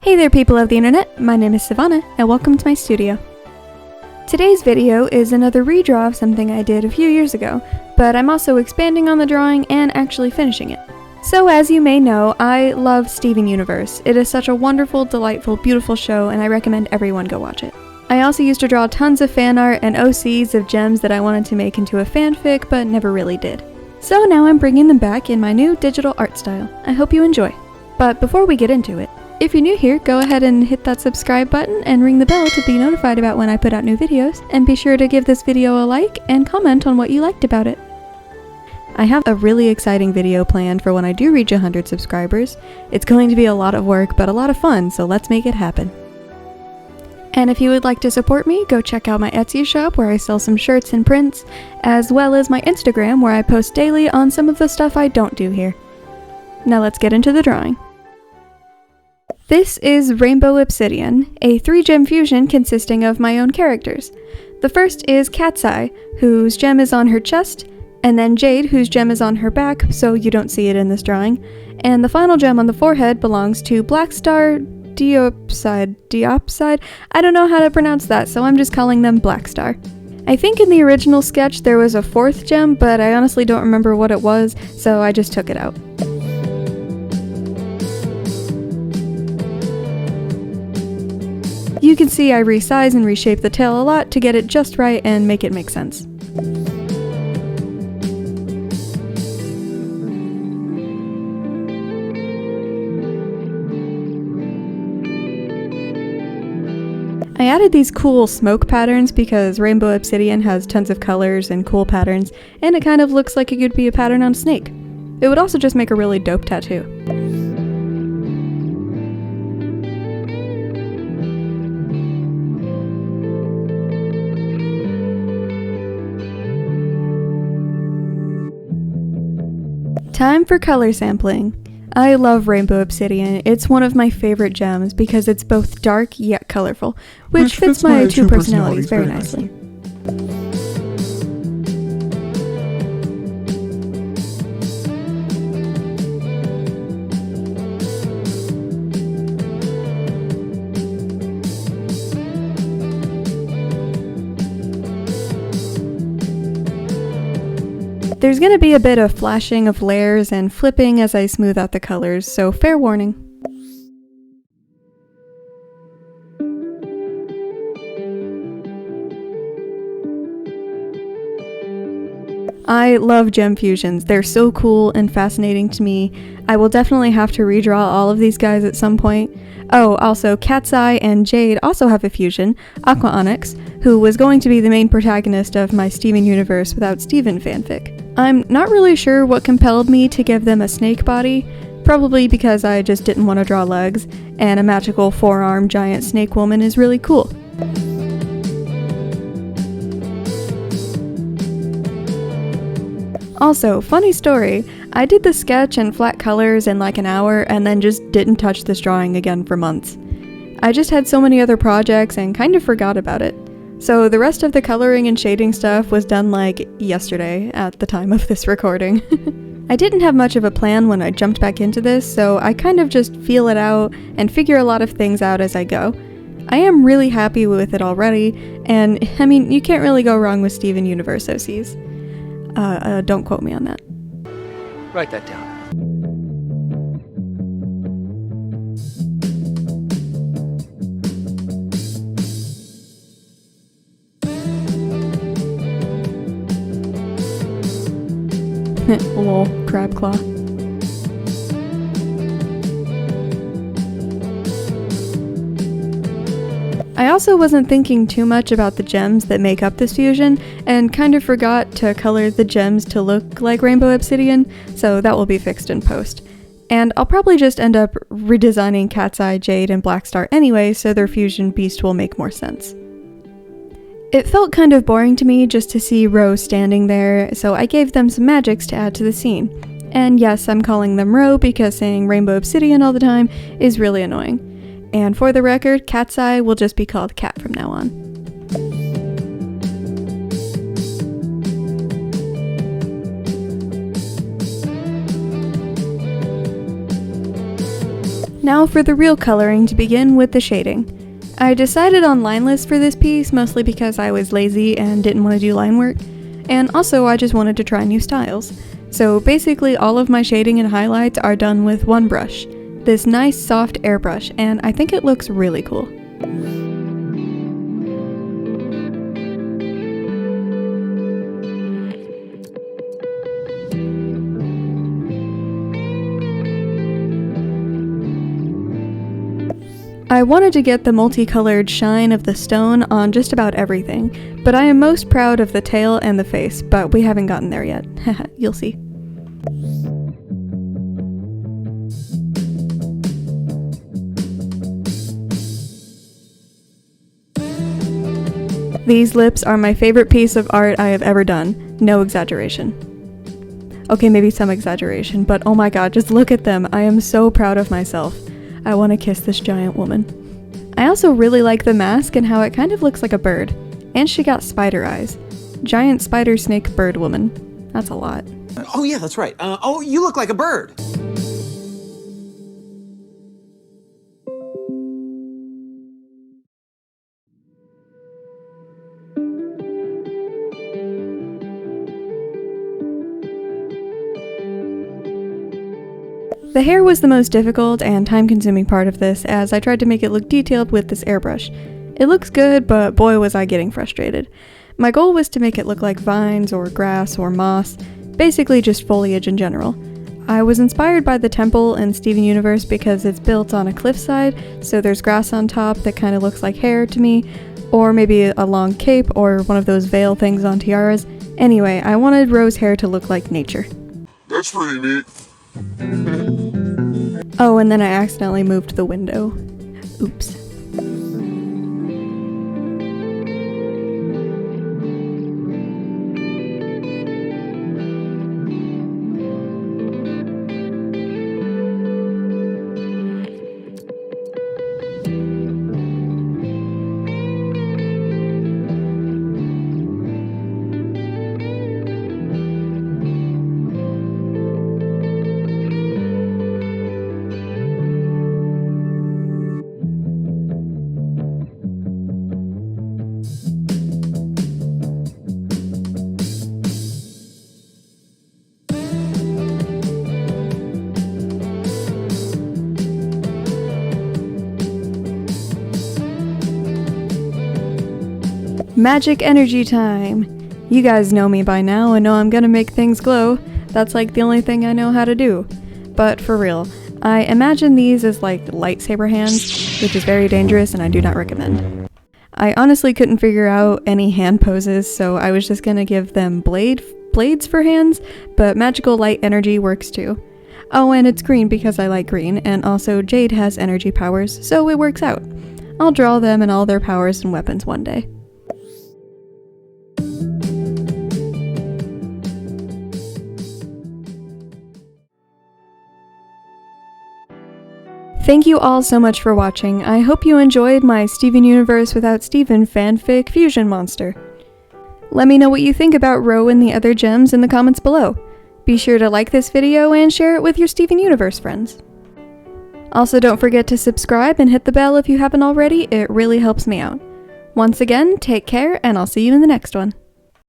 Hey there people of the internet, my name is Sivana and welcome to my studio. Today's video is another redraw of something I did a few years ago, but I'm also expanding on the drawing and actually finishing it. So as you may know, I love Steven Universe. It is such a wonderful, delightful, beautiful show and I recommend everyone go watch it. I also used to draw tons of fan art and OCs of gems that I wanted to make into a fanfic but never really did. So now I'm bringing them back in my new digital art style. I hope you enjoy. But before we get into it, if you're new here, go ahead and hit that subscribe button and ring the bell to be notified about when I put out new videos, and be sure to give this video a like and comment on what you liked about it. I have a really exciting video planned for when I do reach 100 subscribers. It's going to be a lot of work, but a lot of fun, so let's make it happen. And if you would like to support me, go check out my Etsy shop where I sell some shirts and prints, as well as my Instagram where I post daily on some of the stuff I don't do here. Now let's get into the drawing. This is Rainbow Obsidian, a 3-gem fusion consisting of my own characters. The first is Cat's Eye, whose gem is on her chest, and then Jade, whose gem is on her back, so you don't see it in this drawing, and the final gem on the forehead belongs to Blackstar Diopside. I don't know how to pronounce that, so I'm just calling them Blackstar. I think in the original sketch there was a 4th gem, but I honestly don't remember what it was, so I just took it out. You can see I resize and reshape the tail a lot to get it just right and make it make sense. I added these cool smoke patterns because Rainbow Obsidian has tons of colors and cool patterns, and it kind of looks like it could be a pattern on a snake. It would also just make a really dope tattoo. Time for color sampling. I love Rainbow Obsidian. It's one of my favorite gems because it's both dark yet colorful, which fits my two personalities very nicely. There's gonna be a bit of flashing of layers and flipping as I smooth out the colors, so fair warning. I love gem fusions. They're so cool and fascinating to me. I will definitely have to redraw all of these guys at some point. Oh, also Cat's Eye and Jade also have a fusion, Aqua Onyx, who was going to be the main protagonist of my Steven Universe Without Steven fanfic. I'm not really sure what compelled me to give them a snake body, probably because I just didn't want to draw legs, and a magical 4-armed giant snake woman is really cool. Also, funny story, I did the sketch and flat colors in like an hour and then just didn't touch this drawing again for months. I just had so many other projects and kind of forgot about it. So the rest of the coloring and shading stuff was done like yesterday at the time of this recording. I didn't have much of a plan when I jumped back into this, so I kind of just feel it out and figure a lot of things out as I go. I am really happy with it already, and I mean, you can't really go wrong with Steven Universe OCs. Don't quote me on that. Write that down. Lol, crab claw. I also wasn't thinking too much about the gems that make up this fusion, and kind of forgot to color the gems to look like Rainbow Obsidian, so that will be fixed in post. And I'll probably just end up redesigning Cat's Eye, Jade, and Blackstar anyway, so their fusion beast will make more sense. It felt kind of boring to me just to see Rose standing there, so I gave them some magics to add to the scene. And yes, I'm calling them Ro because saying Rainbow Obsidian all the time is really annoying. And for the record, Cat's Eye will just be called Cat from now on. Now for the real coloring, to begin with the shading. I decided on lineless for this piece mostly because I was lazy and didn't want to do line work, and also I just wanted to try new styles. So basically all of my shading and highlights are done with one brush, this nice soft airbrush, and I think it looks really cool. I wanted to get the multicolored shine of the stone on just about everything, but I am most proud of the tail and the face, but we haven't gotten there yet. You'll see. These lips are my favorite piece of art I have ever done, no exaggeration. Okay, maybe some exaggeration, but oh my god, just look at them. I am so proud of myself. I want to kiss this giant woman. I also really like the mask and how it kind of looks like a bird. And she got spider eyes. Giant spider snake bird woman. That's a lot. Oh yeah, that's right. Oh, you look like a bird. The hair was the most difficult and time-consuming part of this, as I tried to make it look detailed with this airbrush. It looks good, but boy was I getting frustrated. My goal was to make it look like vines or grass or moss, basically just foliage in general. I was inspired by the temple in Steven Universe because it's built on a cliffside, so there's grass on top that kind of looks like hair to me, or maybe a long cape or one of those veil things on tiaras. Anyway, I wanted Ro's hair to look like nature. That's pretty neat. Oh, and then I accidentally moved the window. Oops. Magic energy time! You guys know me by now and know I'm gonna make things glow. That's like the only thing I know how to do. But for real, I imagine these as like lightsaber hands, which is very dangerous and I do not recommend. I honestly couldn't figure out any hand poses, so I was just gonna give them blades for hands, but magical light energy works too. Oh, and it's green because I like green, and also Jade has energy powers, so it works out. I'll draw them and all their powers and weapons one day. Thank you all so much for watching. I hope you enjoyed my Steven Universe without Steven fanfic fusion monster. Let me know what you think about Ro and the other gems in the comments below. Be sure to like this video and share it with your Steven Universe friends. Also, don't forget to subscribe and hit the bell if you haven't already, it really helps me out. Once again, take care and I'll see you in the next one.